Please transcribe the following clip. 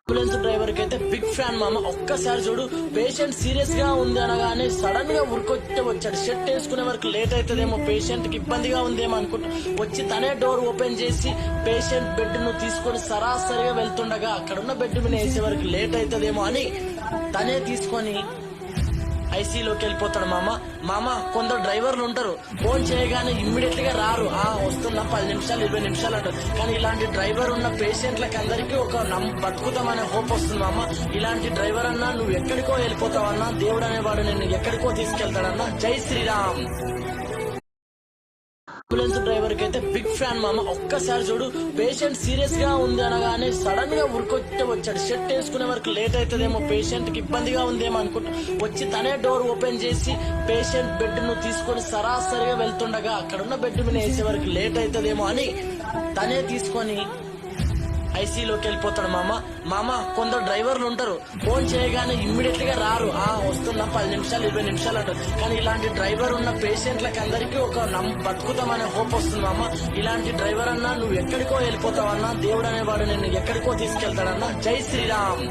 Ambulance driver కి అయితే big fan మామ. ఒక్కసారి చూడు, పేషెంట్ సీరియస్ గా ఉంది అనగానే సడన్ గా ఉరికొచ్చే వచ్చాడు. షర్ట్ వేసుకునే వరకు లేట్ అవుతుందేమో, పేషెంట్ కి ఇబ్బందిగా ఉందేమో అనుకుంటా వచ్చి తనే డోర్ ఓపెన్ చేసి పేషెంట్ బెడ్ ను తీసుకొని సరాసరిగా వెళ్తుండగా అక్కడున్న బెడ్ మీద వేసే వరకు లేట్ అవుతుందేమో అని తనే తీసుకొని ఐసీలోకి వెళ్ళిపోతాడు మామ. కొందరు డ్రైవర్లు ఉంటారు, ఫోన్ చేయగానే ఇమ్మీడియట్ గా రారు. వస్తున్నా 10 నిమిషాలు 20 నిమిషాలు అంటారు. కానీ ఇలాంటి డ్రైవర్ ఉన్న పేషెంట్లకి అందరికీ ఒక బతుకుతామనే హోప్ వస్తుంది మామ. ఇలాంటి డ్రైవర్ అన్నా నువ్వు ఎక్కడికో వెళ్ళిపోతావన్నా, దేవుడు అనేవాడు నిన్ను ఎక్కడికో తీసుకెళ్తాడన్నా. జై శ్రీరామ్. అంబులెన్స్ డ్రైవర్ కి అయితే బిగ్ ఫ్యాన్ మామ. ఒక్కసారి చూడు, పేషెంట్ సీరియస్ గా ఉంది అనగానే సడన్ గా ఉరికొచ్చే వచ్చాడు. షర్ట్ వేసుకునే వరకు లేట్ అవుతుందేమో, పేషెంట్ కి ఇబ్బందిగా ఉందేమో అనుకుంటా వచ్చి తనే డోర్ ఓపెన్ చేసి పేషెంట్ బెడ్ ను తీసుకొని సరాసరిగా వెళ్తుండగా అక్కడున్న బెడ్ మీద వేసే వరకు లేట్ అవుతుందేమో అని తనే తీసుకొని ఐసీలోకి వెళ్ళిపోతాడు మామ. కొందరు డ్రైవర్లు ఉంటారు, ఫోన్ చేయగానే ఇమ్మీడియట్ గా రారు. వస్తున్నా 10 నిమిషాలు 20 నిమిషాలు అంటారు. కానీ ఇలాంటి డ్రైవర్ ఉన్న పేషెంట్లకి అందరికీ ఒక బతుకుతామనే హోప్ వస్తుంది మామ. ఇలాంటి డ్రైవర్ అన్నా నువ్వు ఎక్కడికో వెళ్ళిపోతావన్నా, దేవుడు అనేవాడు నిన్ను ఎక్కడికో తీసుకెళ్తాడన్నా. జై శ్రీరామ్.